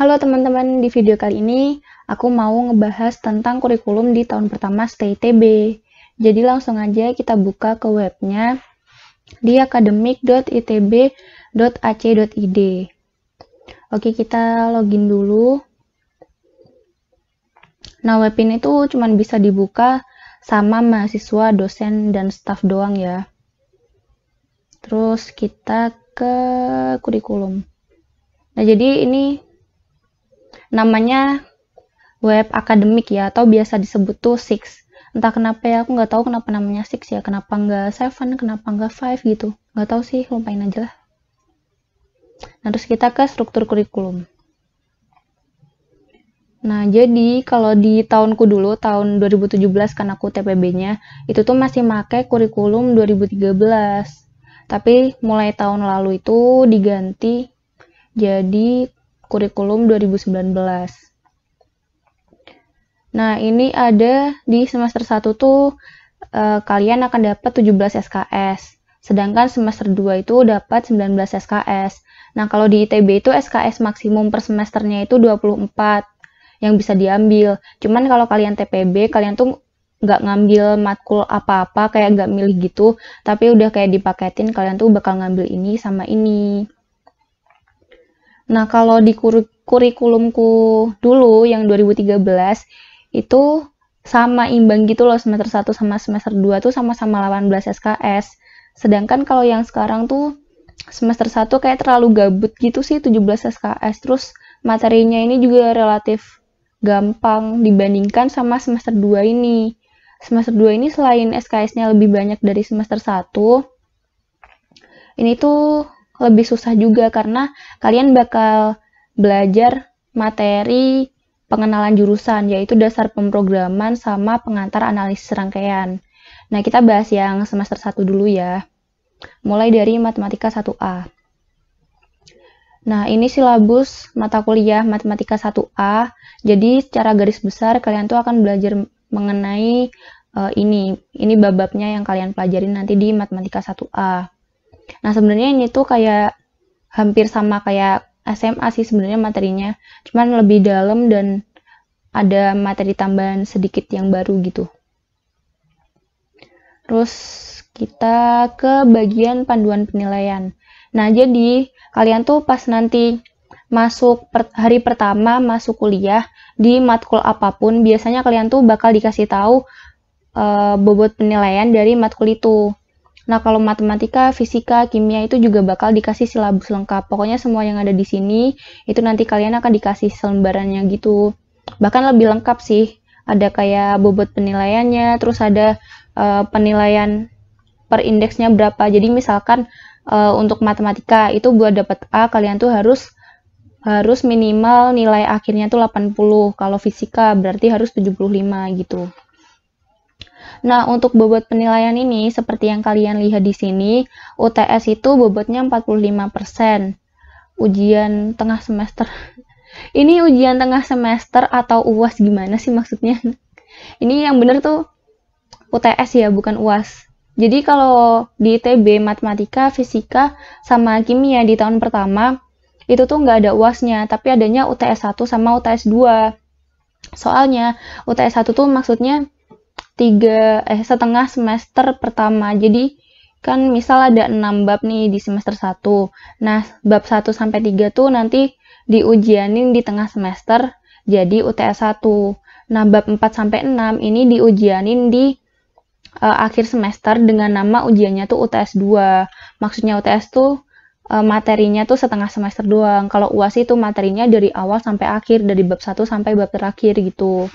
Halo teman-teman, di video kali ini aku mau ngebahas tentang kurikulum di tahun pertama Stay ITB. Jadi langsung aja kita buka ke webnya di academic.itb.ac.id. Oke, kita login dulu. Nah, web ini tuh cuma bisa dibuka sama mahasiswa, dosen, dan staf doang ya. Terus kita ke kurikulum. Nah, jadi ini namanya web akademik ya, atau biasa disebut tuh Six. Entah kenapa ya, aku nggak tahu kenapa namanya Six ya, kenapa nggak Seven, kenapa nggak Five gitu. Nggak tahu sih, lupain aja lah. Nah, terus kita ke struktur kurikulum. Nah, jadi kalau di tahunku dulu, tahun 2017 kan aku TPB-nya, itu tuh masih pakai kurikulum 2013. Tapi mulai tahun lalu itu diganti jadi kurikulum 2019. Nah, ini ada di semester 1 tuh kalian akan dapat 17 SKS. Sedangkan semester 2 itu dapat 19 SKS. Nah, kalau di ITB itu SKS maksimum per semesternya itu 24 yang bisa diambil. Cuman kalau kalian TPB, kalian tuh nggak ngambil matkul apa-apa, kayak nggak milih gitu, tapi udah kayak dipaketin, kalian tuh bakal ngambil ini sama ini. Nah, kalau di kurikulumku dulu yang 2013, itu sama imbang gitu loh, semester 1 sama semester 2 tuh sama-sama 18 SKS. Sedangkan kalau yang sekarang tuh semester 1 kayak terlalu gabut gitu sih, 17 SKS. Terus materinya ini juga relatif gampang dibandingkan sama semester 2 ini. Semester 2 ini selain SKS-nya lebih banyak dari semester 1, ini tuh lebih susah juga karena kalian bakal belajar materi pengenalan jurusan, yaitu dasar pemrograman sama pengantar analisis rangkaian. Nah, kita bahas yang semester 1 dulu ya. Mulai dari matematika 1A. Nah, ini silabus mata kuliah matematika 1A. Jadi, secara garis besar kalian tuh akan belajar mengenai ini bab-babnya yang kalian pelajarin nanti di matematika 1A. Nah, sebenarnya ini tuh kayak hampir sama kayak SMA sih sebenarnya materinya, cuman lebih dalam dan ada materi tambahan sedikit yang baru gitu. Terus kita ke bagian panduan penilaian. Nah, jadi kalian tuh pas nanti masuk hari pertama masuk kuliah di matkul apapun, biasanya kalian tuh bakal dikasih tahu bobot penilaian dari matkul itu. Nah, kalau matematika, fisika, kimia itu juga bakal dikasih silabus lengkap. Pokoknya semua yang ada di sini, itu nanti kalian akan dikasih selembarannya gitu. Bahkan lebih lengkap sih. Ada kayak bobot penilaiannya, terus ada penilaian per indeksnya berapa. Jadi misalkan untuk matematika itu buat dapat A, kalian tuh harus minimal nilai akhirnya tuh 80. Kalau fisika berarti harus 75 gitu. Nah, untuk bobot penilaian ini, seperti yang kalian lihat di sini, UTS itu bobotnya 45%. Ujian tengah semester. Ini ujian tengah semester atau UAS gimana sih maksudnya? Ini yang bener tuh UTS ya, bukan UAS. Jadi kalau di ITB, matematika, fisika, sama kimia di tahun pertama, itu tuh nggak ada UAS-nya, tapi adanya UTS 1 sama UTS 2. Soalnya, UTS 1 tuh maksudnya setengah semester pertama. Jadi kan misal ada 6 bab nih di semester 1. Nah, bab 1 sampai 3 tuh nanti diujianin di tengah semester jadi UTS 1. Nah, bab 4 sampai 6 ini diujianin di akhir semester dengan nama ujiannya tuh UTS 2. Maksudnya UTS tuh materinya tuh setengah semester doang. Kalau UAS itu materinya dari awal sampai akhir, dari bab 1 sampai bab terakhir gitu.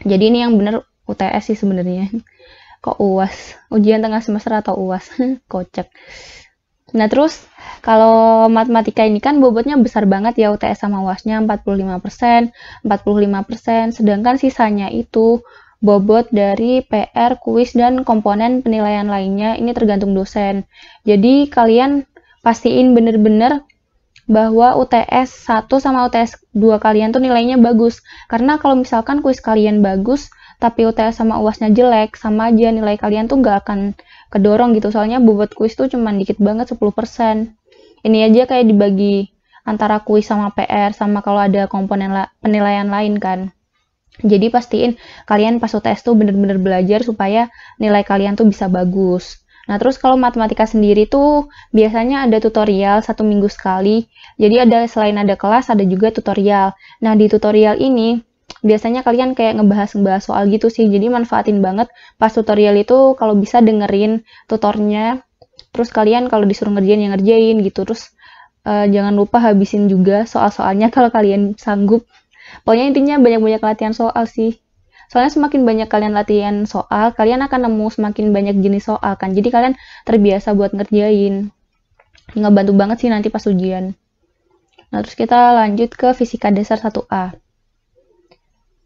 Jadi ini yang bener UTS sih sebenarnya. Kok UAS? Ujian tengah semester atau UAS? Kocak. Nah, terus kalau matematika ini kan bobotnya besar banget ya, UTS sama UAS-nya 45%, 45%, sedangkan sisanya itu bobot dari PR, kuis, dan komponen penilaian lainnya, ini tergantung dosen. Jadi kalian pastiin bener-bener bahwa UTS 1 sama UTS 2 kalian tuh nilainya bagus. Karena kalau misalkan kuis kalian bagus, tapi UTS sama UAS-nya jelek, sama aja nilai kalian tuh nggak akan kedorong gitu. Soalnya bobot kuis tuh cuma dikit banget, 10%. Ini aja kayak dibagi antara kuis sama PR sama kalau ada komponen penilaian lain kan. Jadi pastiin kalian pas UTS tuh bener-bener belajar supaya nilai kalian tuh bisa bagus. Nah, terus kalau matematika sendiri tuh biasanya ada tutorial 1 minggu sekali. Jadi selain ada kelas, ada juga tutorial. Nah, di tutorial ini biasanya kalian kayak ngebahas soal gitu sih. Jadi manfaatin banget pas tutorial itu kalau bisa dengerin tutornya. Terus kalian kalau disuruh ngerjain ya ngerjain gitu. Terus jangan lupa habisin juga soal-soalnya kalau kalian sanggup. Pokoknya intinya banyak-banyak latihan soal sih. Soalnya semakin banyak kalian latihan soal, kalian akan nemu semakin banyak jenis soal kan. Jadi kalian terbiasa buat ngerjain. Ngebantu banget sih nanti pas ujian. Nah, terus kita lanjut ke fisika dasar 1A.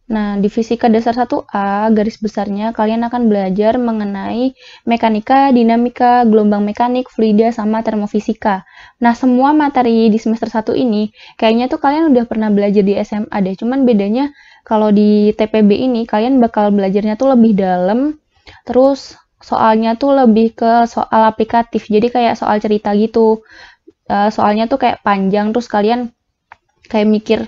Nah, di fisika dasar 1A, garis besarnya kalian akan belajar mengenai mekanika, dinamika, gelombang mekanik, fluida, sama termofisika. Nah, semua materi di semester 1 ini, kayaknya tuh kalian udah pernah belajar di SMA deh. Cuman bedanya, kalau di TPB ini, kalian bakal belajarnya tuh lebih dalam, terus soalnya tuh lebih ke soal aplikatif. Jadi kayak soal cerita gitu. Soalnya tuh kayak panjang, terus kalian kayak mikir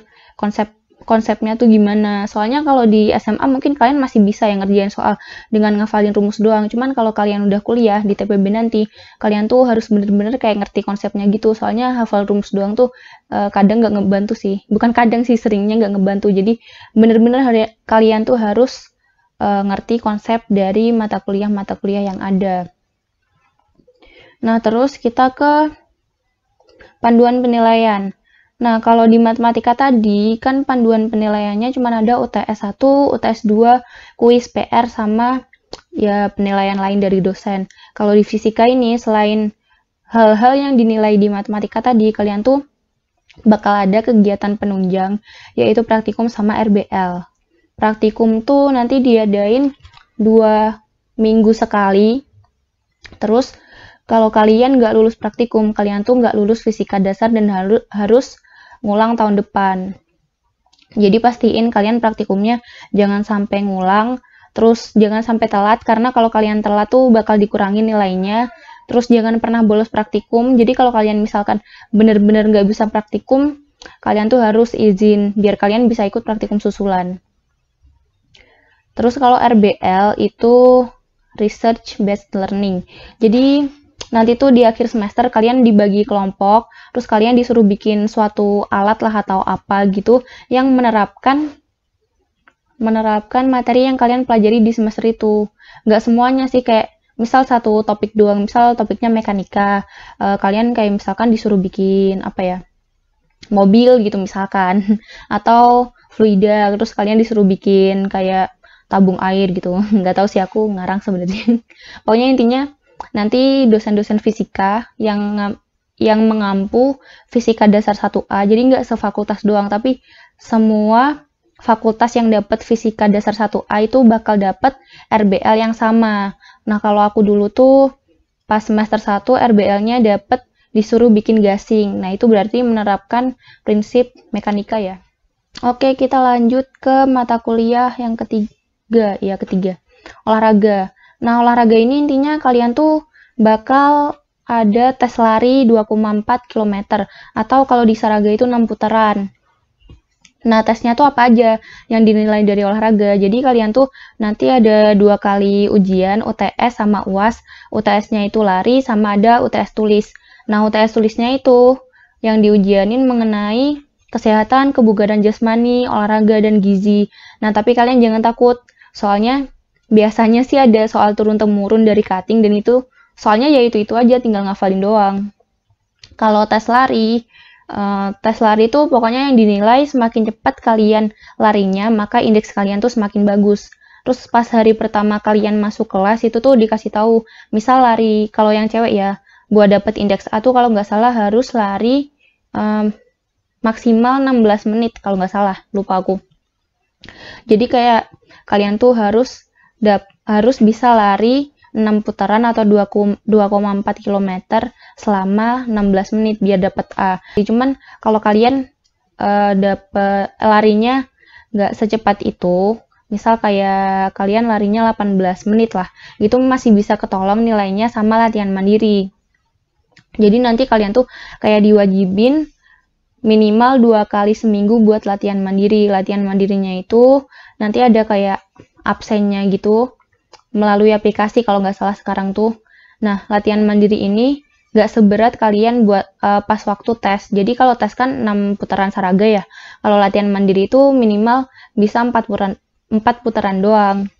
konsepnya tuh gimana. Soalnya kalau di SMA mungkin kalian masih bisa yang ngerjain soal dengan ngafalin rumus doang. Cuman kalau kalian udah kuliah di TPB nanti, kalian tuh harus bener-bener kayak ngerti konsepnya gitu. Soalnya hafal rumus doang tuh kadang nggak ngebantu sih. Bukan kadang sih, seringnya nggak ngebantu. Jadi bener-bener kalian tuh harus ngerti konsep dari mata kuliah yang ada. Nah, terus kita ke panduan penilaian. Nah, kalau di matematika tadi, kan panduan penilaiannya cuma ada UTS 1, UTS 2, kuis, PR, sama ya penilaian lain dari dosen. Kalau di fisika ini, selain hal-hal yang dinilai di matematika tadi, kalian tuh bakal ada kegiatan penunjang, yaitu praktikum sama RBL. Praktikum tuh nanti diadain 2 minggu sekali. Terus, kalau kalian nggak lulus praktikum, kalian tuh nggak lulus fisika dasar dan harus ngulang tahun depan. Jadi pastiin kalian praktikumnya jangan sampai ngulang, terus jangan sampai telat, karena kalau kalian telat tuh bakal dikurangin nilainya. Terus jangan pernah bolos praktikum. Jadi kalau kalian misalkan bener-bener nggak bisa praktikum, kalian tuh harus izin biar kalian bisa ikut praktikum susulan. Terus kalau RBL itu Research Based Learning. Jadi nanti tuh di akhir semester kalian dibagi kelompok, terus kalian disuruh bikin suatu alat lah atau apa gitu yang menerapkan materi yang kalian pelajari di semester itu. Nggak semuanya sih, kayak misal satu topik doang, misal topiknya mekanika, kalian kayak misalkan disuruh bikin apa ya, mobil gitu misalkan, atau fluida, terus kalian disuruh bikin kayak tabung air gitu. Nggak tahu sih, aku ngarang sebenarnya. Pokoknya intinya nanti dosen-dosen fisika yang mengampu fisika dasar 1A, jadi nggak sefakultas doang, tapi semua fakultas yang dapat fisika dasar 1A itu bakal dapat RBL yang sama. Nah, kalau aku dulu tuh pas semester 1 RBL-nya dapat disuruh bikin gasing. Nah, itu berarti menerapkan prinsip mekanika ya. Oke, kita lanjut ke mata kuliah yang ketiga, olahraga. Nah, olahraga ini intinya kalian tuh bakal ada tes lari 2,4 km, atau kalau di Saraga itu 6 putaran. Nah, tesnya tuh apa aja yang dinilai dari olahraga. Jadi kalian tuh nanti ada 2 kali ujian, UTS sama UAS. UTS-nya itu lari, sama ada UTS tulis. Nah, UTS tulisnya itu yang diujianin mengenai kesehatan, kebugaran jasmani, olahraga, dan gizi. Nah, tapi kalian jangan takut, soalnya biasanya sih ada soal turun-temurun dari cutting, dan itu soalnya ya itu aja, tinggal ngafalin doang. Kalau tes lari itu pokoknya yang dinilai semakin cepat kalian larinya, maka indeks kalian tuh semakin bagus. Terus pas hari pertama kalian masuk kelas itu tuh dikasih tahu, misal lari, kalau yang cewek ya, buat dapet indeks A tuh kalau nggak salah harus lari maksimal 16 menit kalau nggak salah, lupa aku. Jadi kayak kalian tuh harus bisa lari 6 putaran atau 2,4 km selama 16 menit biar dapat A. Cuman kalau kalian dapat larinya nggak secepat itu, misal kayak kalian larinya 18 menit lah, itu masih bisa ketolong nilainya sama latihan mandiri. Jadi nanti kalian tuh kayak diwajibin minimal 2 kali seminggu buat latihan mandiri. Latihan mandirinya itu nanti ada kayak absennya gitu melalui aplikasi kalau nggak salah sekarang tuh. Nah, latihan mandiri ini nggak seberat kalian buat pas waktu tes. Jadi kalau tes kan 6 putaran saraga ya. Kalau latihan mandiri itu minimal bisa 4 putaran doang.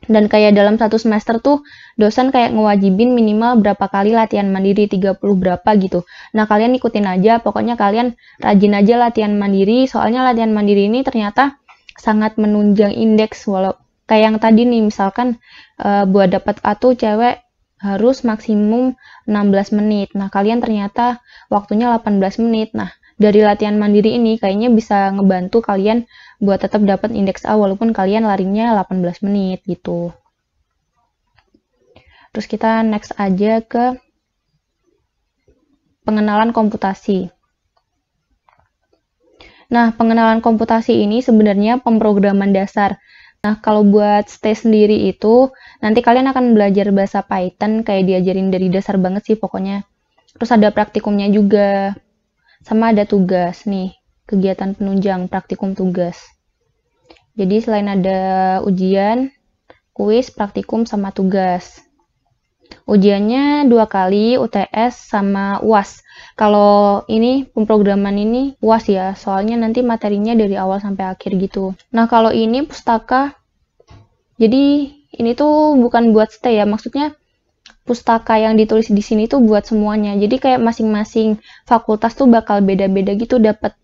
Dan kayak dalam satu semester tuh dosen kayak ngewajibin minimal berapa kali latihan mandiri, 30 berapa gitu. Nah, kalian ikutin aja, pokoknya kalian rajin aja latihan mandiri, soalnya latihan mandiri ini ternyata sangat menunjang indeks. Walau kayak yang tadi nih, misalkan buat dapat A tuh cewek harus maksimum 16 menit. Nah, kalian ternyata waktunya 18 menit. Nah, dari latihan mandiri ini kayaknya bisa ngebantu kalian buat tetap dapat indeks A walaupun kalian larinya 18 menit gitu. Terus kita next aja ke pengenalan komputasi. Nah, pengenalan komputasi ini sebenarnya pemrograman dasar. Nah, kalau buat stay sendiri itu, nanti kalian akan belajar bahasa Python, kayak diajarin dari dasar banget sih pokoknya. Terus ada praktikumnya juga. Sama ada tugas nih, kegiatan penunjang, praktikum tugas. Jadi selain ada ujian, kuis, praktikum, sama tugas. Ujiannya 2 kali, UTS sama UAS. Kalau ini pemrograman ini UAS ya, soalnya nanti materinya dari awal sampai akhir gitu. Nah, kalau ini pustaka, jadi ini tuh bukan buat stay ya, maksudnya pustaka yang ditulis di sini tuh buat semuanya. Jadi kayak masing-masing fakultas tuh bakal beda-beda gitu dapat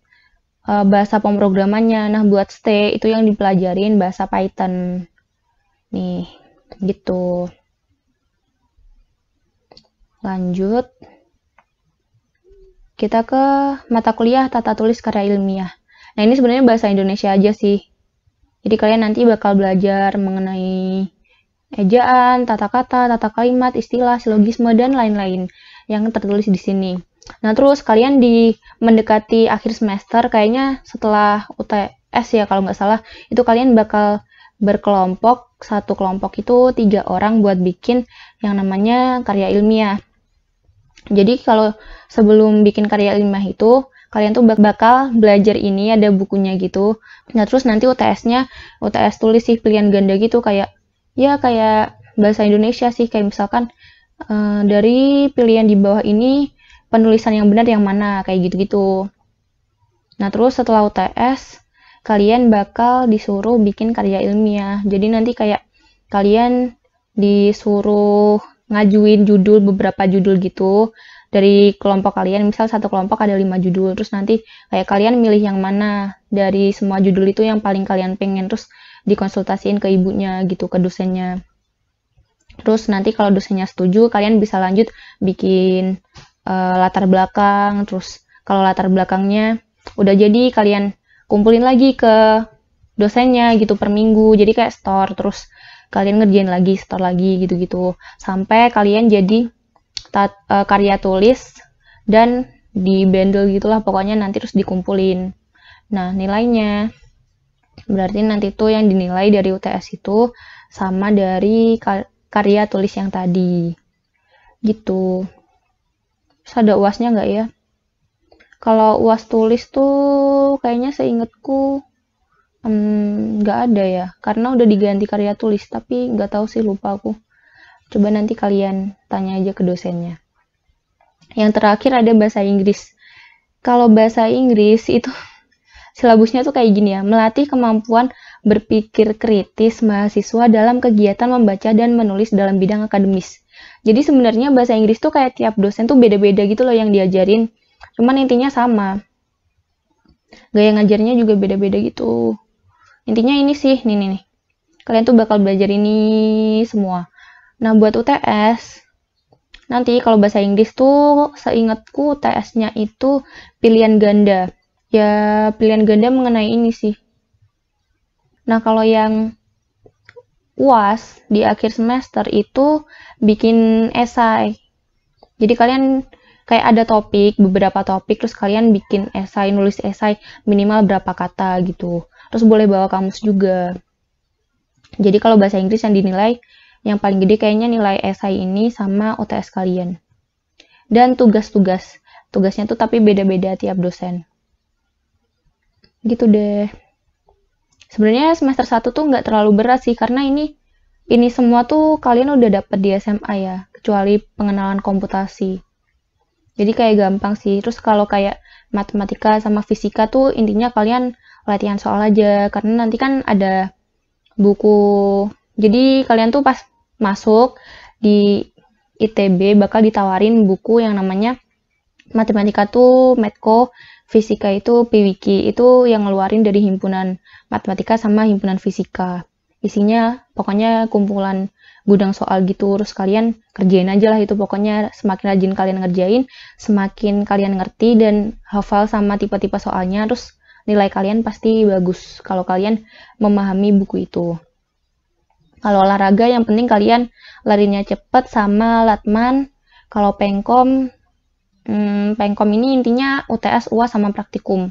bahasa pemrogramannya. Nah, buat stay itu yang dipelajarin bahasa Python. Nih, gitu. Lanjut. Kita ke mata kuliah tata tulis karya ilmiah. Nah, ini sebenarnya bahasa Indonesia aja sih. Jadi kalian nanti bakal belajar mengenai ejaan, tata kata, tata kalimat, istilah, silogisme, dan lain-lain yang tertulis di sini. Nah, terus kalian mendekati akhir semester, kayaknya setelah UTS ya kalau nggak salah, itu kalian bakal berkelompok, satu kelompok itu 3 orang buat bikin yang namanya karya ilmiah. Jadi kalau sebelum bikin karya ilmiah itu, kalian tuh bakal belajar ini, ada bukunya gitu. Nah, terus nanti UTS-nya, UTS tulis sih pilihan ganda gitu, kayak bahasa Indonesia sih, kayak misalkan dari pilihan di bawah ini penulisan yang benar yang mana, kayak gitu-gitu. Nah, terus setelah UTS kalian bakal disuruh bikin karya ilmiah. Jadi nanti kayak kalian disuruh ngajuin judul, beberapa judul gitu dari kelompok kalian. Misal satu kelompok ada 5 judul, terus nanti kayak kalian milih yang mana dari semua judul itu yang paling kalian pengen, terus dikonsultasiin ke ibunya gitu, ke dosennya. Terus nanti kalau dosennya setuju, kalian bisa lanjut bikin latar belakang. Terus kalau latar belakangnya udah jadi, kalian kumpulin lagi ke dosennya gitu per minggu. Jadi kayak store, terus kalian ngerjain lagi, store lagi gitu-gitu. Sampai kalian jadi karya tulis dan di bundle gitulah pokoknya, nanti terus dikumpulin. Nah, nilainya berarti nanti tuh yang dinilai dari UTS itu sama dari karya tulis yang tadi. Gitu. Terus ada UASnya nggak ya? Kalau UAS tulis tuh kayaknya seingetku nggak ada ya. Karena udah diganti karya tulis, tapi nggak tahu sih, lupa aku. Coba nanti kalian tanya aja ke dosennya. Yang terakhir ada bahasa Inggris. Kalau bahasa Inggris itu silabusnya tuh kayak gini ya, melatih kemampuan berpikir kritis mahasiswa dalam kegiatan membaca dan menulis dalam bidang akademis. Jadi sebenarnya bahasa Inggris tuh kayak tiap dosen tuh beda-beda gitu loh yang diajarin. Cuman intinya sama. Gaya ngajarnya juga beda-beda gitu. Intinya ini sih, nih. Kalian tuh bakal belajar ini semua. Nah, buat UTS, nanti kalau bahasa Inggris tuh seingatku UTS-nya itu pilihan ganda. Ya, pilihan ganda mengenai ini sih. Nah, kalau yang UAS di akhir semester itu bikin esai. Jadi kalian kayak ada topik, beberapa topik, terus kalian bikin esai, nulis esai minimal berapa kata gitu. Terus boleh bawa kamus juga. Jadi kalau bahasa Inggris yang dinilai, yang paling gede kayaknya nilai esai ini sama UTS kalian. Dan tugas-tugas. tugasnya tuh tapi beda-beda tiap dosen. Gitu deh. Sebenarnya semester 1 tuh nggak terlalu berat sih, karena ini semua tuh kalian udah dapet di SMA ya, kecuali pengenalan komputasi. Jadi kayak gampang sih. Terus kalau kayak matematika sama fisika tuh intinya kalian latihan soal aja, karena nanti kan ada buku. Jadi kalian tuh pas masuk di ITB bakal ditawarin buku yang namanya matematika tuh Medco, fisika itu PWiki. Itu yang ngeluarin dari himpunan matematika sama himpunan fisika. Isinya pokoknya kumpulan gudang soal gitu, terus kalian kerjain aja lah itu. Pokoknya semakin rajin kalian ngerjain, semakin kalian ngerti dan hafal sama tipe-tipe soalnya, terus nilai kalian pasti bagus kalau kalian memahami buku itu. Kalau olahraga yang penting kalian larinya cepet sama latman. Kalau pengkom ini intinya UTS, UAS, sama praktikum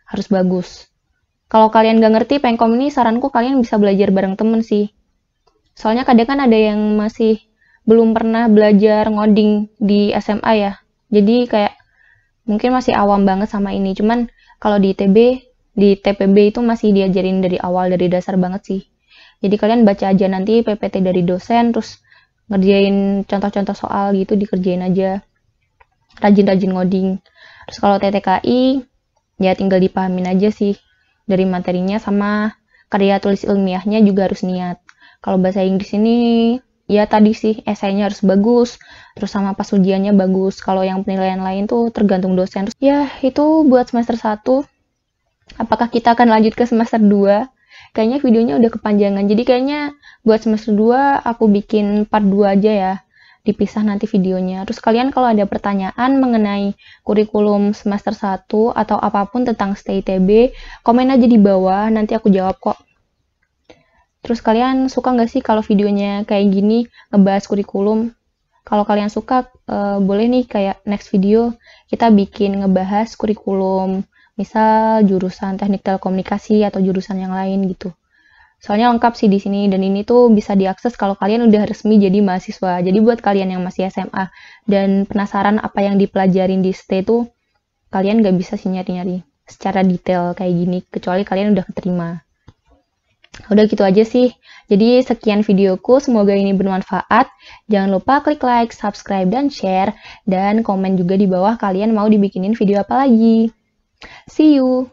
harus bagus. Kalau kalian gak ngerti pengkom ini, saranku kalian bisa belajar bareng temen sih. Soalnya kadang kan ada yang masih belum pernah belajar ngoding di SMA ya. Jadi kayak mungkin masih awam banget sama ini. Cuman kalau di ITB, di TPB itu masih diajarin dari awal, dari dasar banget sih. Jadi kalian baca aja nanti PPT dari dosen, terus ngerjain contoh-contoh soal gitu, dikerjain aja. Rajin-rajin ngoding. Terus kalau TTKI, ya tinggal dipahamin aja sih dari materinya, sama karya tulis ilmiahnya juga harus niat. Kalau bahasa Inggris ini, ya tadi sih esainya harus bagus, terus sama pas ujiannya bagus. Kalau yang penilaian lain tuh tergantung dosen. Terus, ya itu buat semester 1. Apakah kita akan lanjut ke semester 2? Kayaknya videonya udah kepanjangan, jadi kayaknya buat semester 2 aku bikin part 2 aja ya, dipisah nanti videonya. Terus kalian kalau ada pertanyaan mengenai kurikulum semester 1 atau apapun tentang Stay ITB, komen aja di bawah, nanti aku jawab kok. Terus kalian suka nggak sih kalau videonya kayak gini, ngebahas kurikulum? Kalau kalian suka, boleh nih kayak next video kita bikin ngebahas kurikulum, misal jurusan teknik telekomunikasi atau jurusan yang lain gitu. Soalnya lengkap sih di sini, dan ini tuh bisa diakses kalau kalian udah resmi jadi mahasiswa. Jadi buat kalian yang masih SMA dan penasaran apa yang dipelajarin di STE tuh, kalian nggak bisa sih nyari-nyari secara detail kayak gini, kecuali kalian udah keterima. Udah gitu aja sih. Jadi sekian videoku, semoga ini bermanfaat. Jangan lupa klik like, subscribe, dan share. Dan komen juga di bawah kalian mau dibikinin video apa lagi. See you!